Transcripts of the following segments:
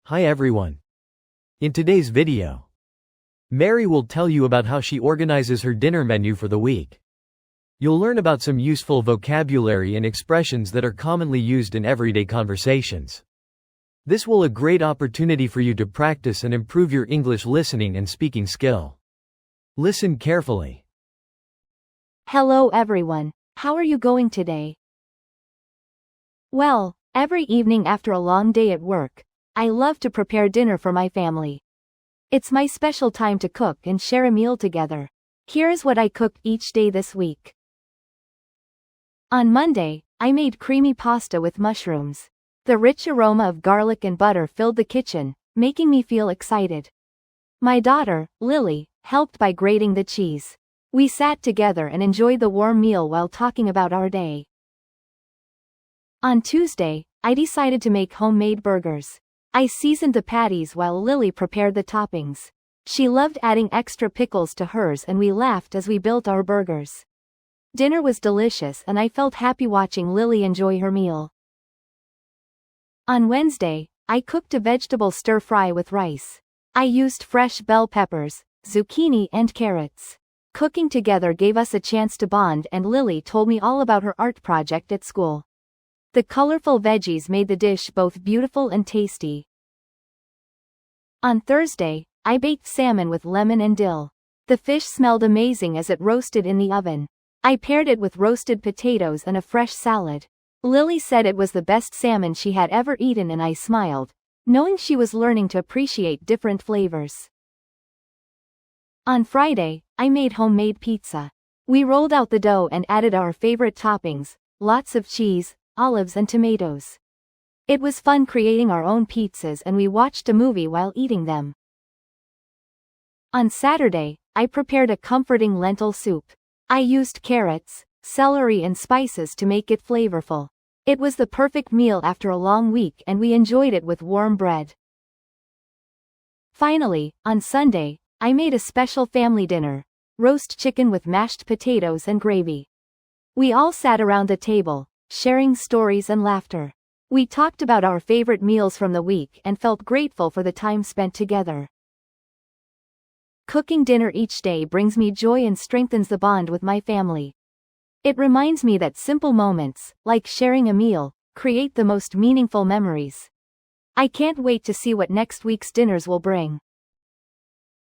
Hi everyone. In today's video, Mary will tell you about how she organizes her dinner menu for the week. You'll learn about some useful vocabulary and expressions that are commonly used in everyday conversations. This will be a great opportunity for you to practice and improve your English listening and speaking skill. Listen carefully. Hello everyone. How are you going today? Well, every evening after a long day at work, I love to prepare dinner for my family. It's my special time to cook and share a meal together. Here's what I cooked each day this week. On Monday, I made creamy pasta with mushrooms. The rich aroma of garlic and butter filled the kitchen, making me feel excited. My daughter, Lily, helped by grating the cheese. We sat together and enjoyed the warm meal while talking about our day. On Tuesday, I decided to make homemade burgers. I seasoned the patties while Lily prepared the toppings. She loved adding extra pickles to hers and we laughed as we built our burgers. Dinner was delicious and I felt happy watching Lily enjoy her meal. On Wednesday, I cooked a vegetable stir-fry with rice. I used fresh bell peppers, zucchini and carrots. Cooking together gave us a chance to bond and Lily told me all about her art project at school. The colorful veggies made the dish both beautiful and tasty. On Thursday, I baked salmon with lemon and dill. The fish smelled amazing as it roasted in the oven. I paired it with roasted potatoes and a fresh salad. Lily said it was the best salmon she had ever eaten and I smiled, knowing she was learning to appreciate different flavors. On Friday, I made homemade pizza. We rolled out the dough and added our favorite toppings, lots of cheese, olives and tomatoes. It was fun creating our own pizzas and we watched a movie while eating them. On Saturday, I prepared a comforting lentil soup. I used carrots, celery and spices to make it flavorful. It was the perfect meal after a long week and we enjoyed it with warm bread. Finally, on Sunday, I made a special family dinner, roast chicken with mashed potatoes and gravy. We all sat around the table, sharing stories and laughter. We talked about our favorite meals from the week and felt grateful for the time spent together. Cooking dinner each day brings me joy and strengthens the bond with my family. It reminds me that simple moments, like sharing a meal, create the most meaningful memories. I can't wait to see what next week's dinners will bring.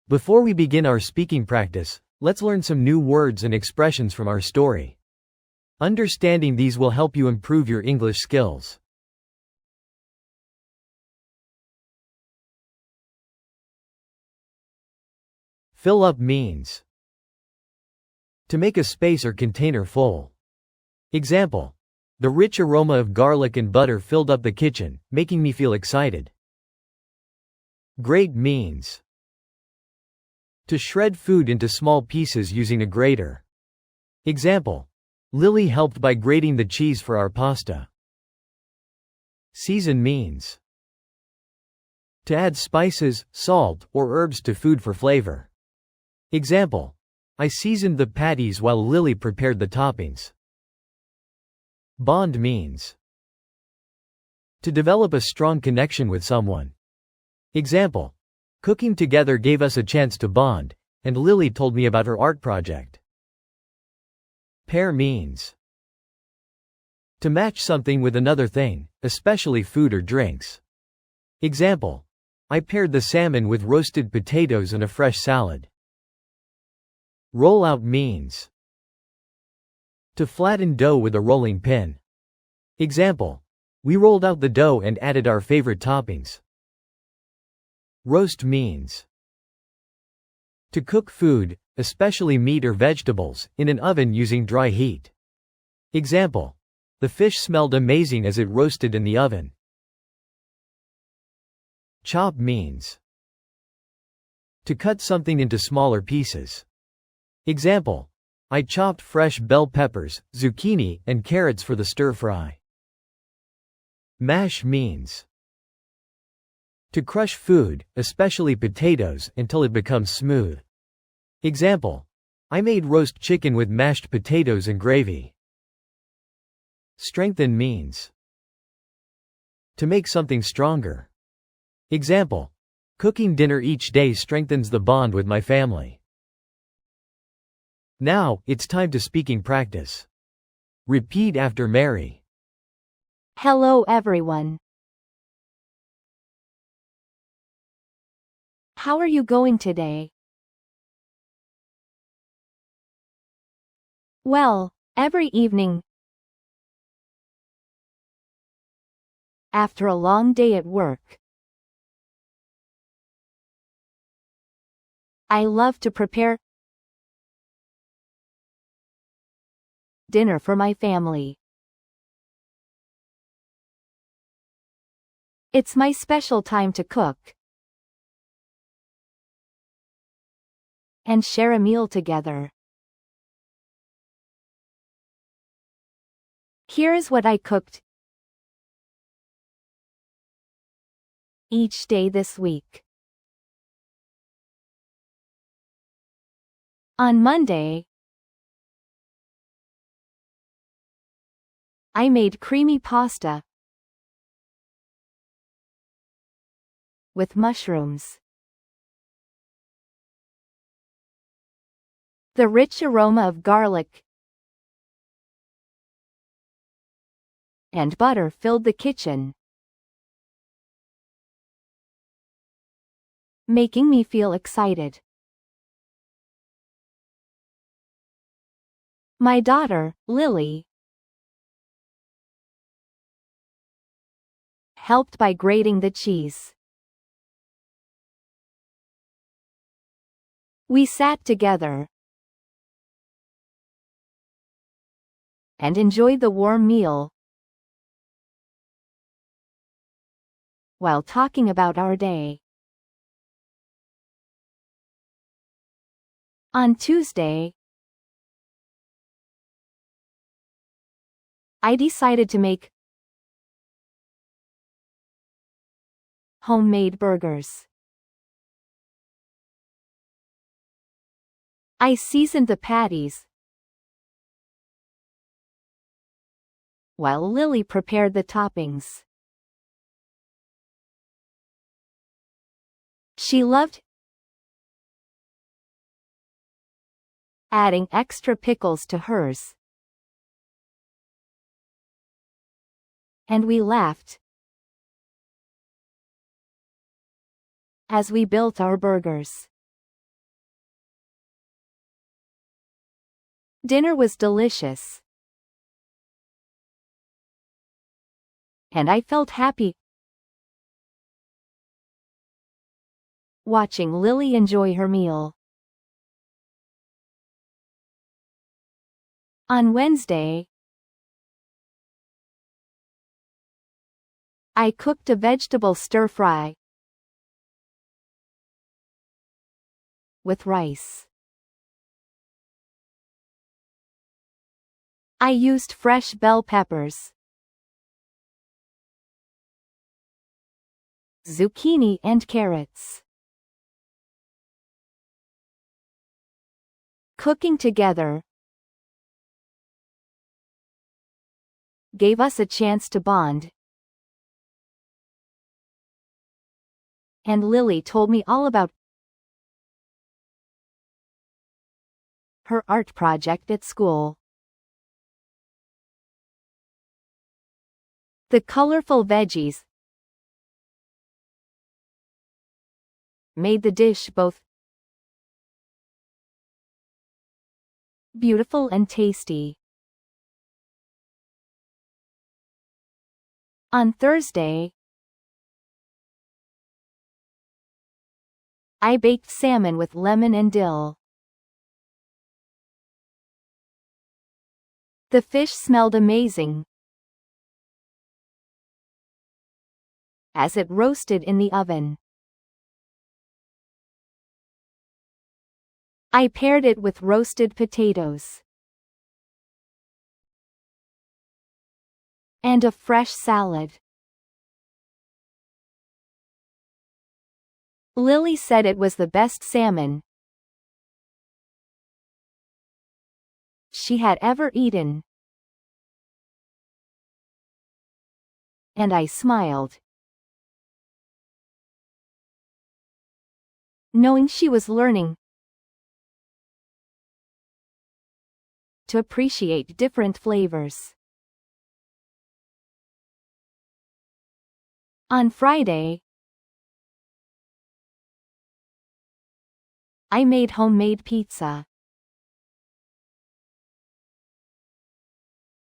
Before we begin our speaking practice, let's learn some new words and expressions from our story. Understanding these will help you improve your English skills. Fill up means to make a space or container full. Example: the rich aroma of garlic and butter filled up the kitchen, making me feel excited. Grate means to shred food into small pieces using a grater. Example: Lily helped by grating the cheese for our pasta. Season means to add spices, salt, or herbs to food for flavor. Example: I seasoned the patties while Lily prepared the toppings. Bond means to develop a strong connection with someone. Example: cooking together gave us a chance to bond, and Lily told me about her art project. Pair means to match something with another thing, especially food or drinks. Example: I paired the salmon with roasted potatoes and a fresh salad. Roll out means to flatten dough with a rolling pin. Example: we rolled out the dough and added our favorite toppings. Roast means to cook food, especially meat or vegetables, in an oven using dry heat. Example: the fish smelled amazing as it roasted in the oven. Chop means to cut something into smaller pieces. Example: I chopped fresh bell peppers, zucchini, and carrots for the stir-fry. Mash means to crush food, especially potatoes, until it becomes smooth. Example: I made roast chicken with mashed potatoes and gravy. Strengthen means to make something stronger. Example. Cooking dinner each day strengthens the bond with my family. Now, it's time to speaking practice. Repeat after Mary. Hello everyone. How are you going today? Well, every evening, after a long day at work, I love to prepare dinner for my family. It's my special time to cook and share a meal together. Here's what I cooked each day this week. On Monday, I made creamy pasta with mushrooms. The rich aroma of garlic and butter filled the kitchen, making me feel excited. My daughter, Lily, helped by grating the cheese. We sat together and enjoyed the warm meal while talking about our day. On Tuesday, I decided to make homemade burgers. I seasoned the patties while Lily prepared the toppings. She loved adding extra pickles to hers, and we laughed as we built our burgers. Dinner was delicious, and I felt happy watching Lily enjoy her meal. On Wednesday, I cooked a vegetable stir-fry with rice. I used fresh bell peppers, zucchini and carrots. Cooking together gave us a chance to bond, and Lily told me all about her art project at school. The colorful veggies made the dish both beautiful and tasty. On Thursday, I baked salmon with lemon and dill. The fish smelled amazing as it roasted in the oven. I paired it with roasted potatoes and a fresh salad. Lily said it was the best salmon she had ever eaten, and I smiled. knowing she was learning to appreciate different flavors. On Friday, I made homemade pizza.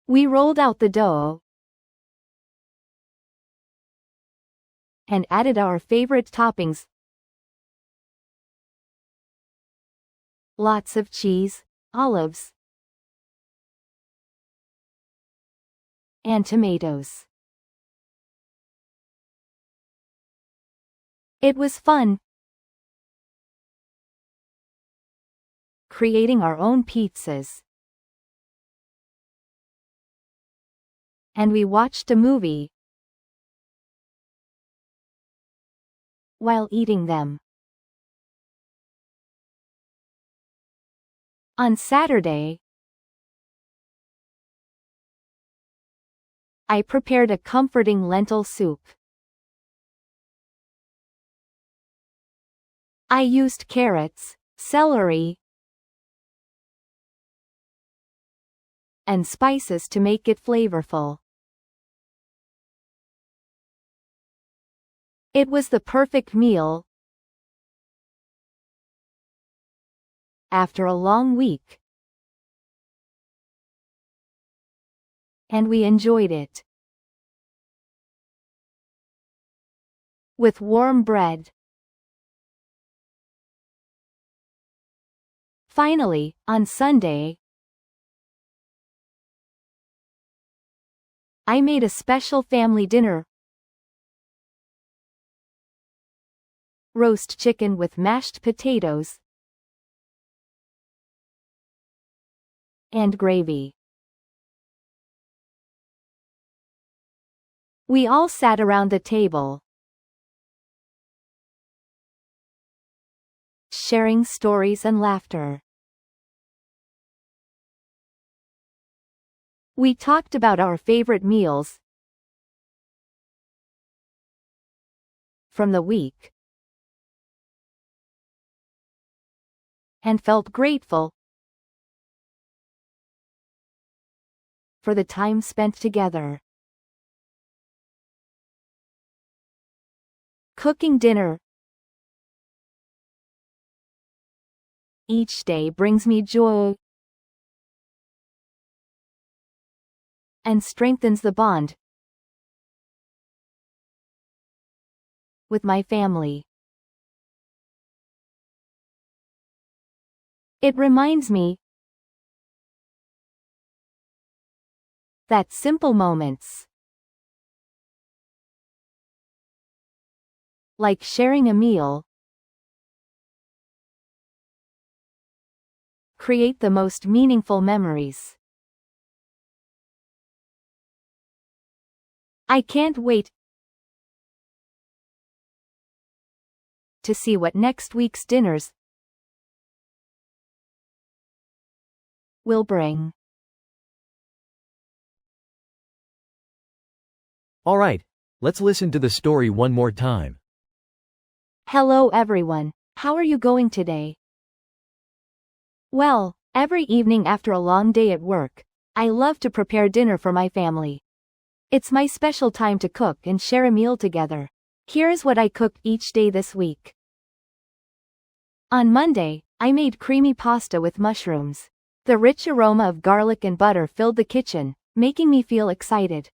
We rolled out the dough and added our favorite toppings. Lots of cheese, olives, and tomatoes. It was fun creating our own pizzas. And we watched a movie while eating them. On Saturday, I prepared a comforting lentil soup. I used carrots, celery, and spices to make it flavorful. It was the perfect meal after a long week, and we enjoyed it with warm bread. Finally, on Sunday, I made a special family dinner. Roast chicken with mashed potatoes and gravy. We all sat around the table, sharing stories and laughter. We talked about our favorite meals from the week and felt grateful for the time spent together. Cooking dinner each day brings me joy and strengthens the bond with my family. It reminds me that simple moments, like sharing a meal, create the most meaningful memories. I can't wait to see what next week's dinners will bring. Alright, let's listen to the story one more time. Hello everyone, how are you going today? Well, every evening after a long day at work, I love to prepare dinner for my family. It's my special time to cook and share a meal together. Here's what I cooked each day this week. On Monday, I made creamy pasta with mushrooms. The rich aroma of garlic and butter filled the kitchen, making me feel excited.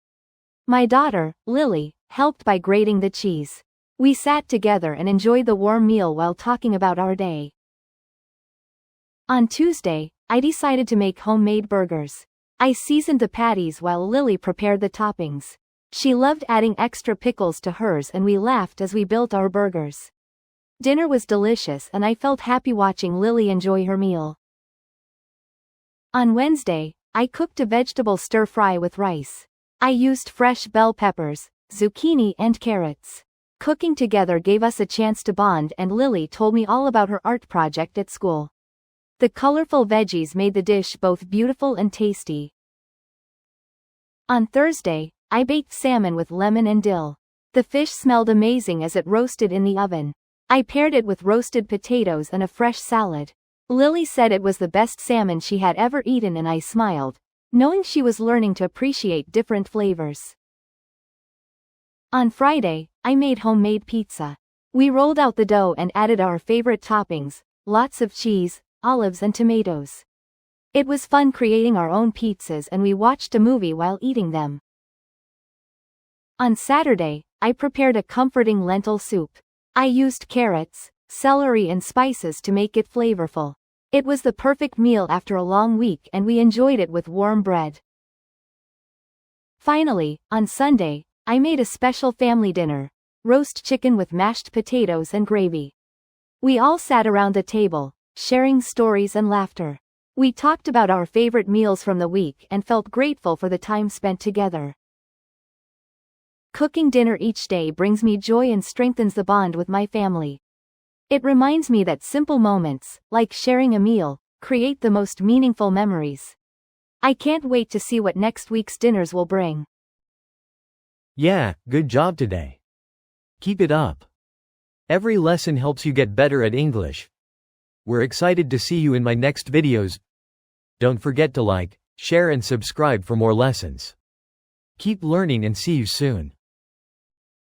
My daughter, Lily, helped by grating the cheese. We sat together and enjoyed the warm meal while talking about our day. On Tuesday, I decided to make homemade burgers. I seasoned the patties while Lily prepared the toppings. She loved adding extra pickles to hers and we laughed as we built our burgers. Dinner was delicious and I felt happy watching Lily enjoy her meal. On Wednesday, I cooked a vegetable stir-fry with rice. I used fresh bell peppers, zucchini and carrots. Cooking together gave us a chance to bond and Lily told me all about her art project at school. The colorful veggies made the dish both beautiful and tasty. On Thursday, I baked salmon with lemon and dill. The fish smelled amazing as it roasted in the oven. I paired it with roasted potatoes and a fresh salad. Lily said it was the best salmon she had ever eaten and I smiled, knowing she was learning to appreciate different flavors. On Friday, I made homemade pizza. We rolled out the dough and added our favorite toppings, lots of cheese, olives and tomatoes. It was fun creating our own pizzas and we watched a movie while eating them. On Saturday, I prepared a comforting lentil soup. I used carrots, celery and spices to make it flavorful. It was the perfect meal after a long week and we enjoyed it with warm bread. Finally, on Sunday, I made a special family dinner, roast chicken with mashed potatoes and gravy. We all sat around the table, sharing stories and laughter. We talked about our favorite meals from the week and felt grateful for the time spent together. Cooking dinner each day brings me joy and strengthens the bond with my family. It reminds me that simple moments, like sharing a meal, create the most meaningful memories. I can't wait to see what next week's dinners will bring. Yeah, good job today. Keep it up. Every lesson helps you get better at English. We're excited to see you in my next videos. Don't forget to like, share and subscribe for more lessons. Keep learning and see you soon.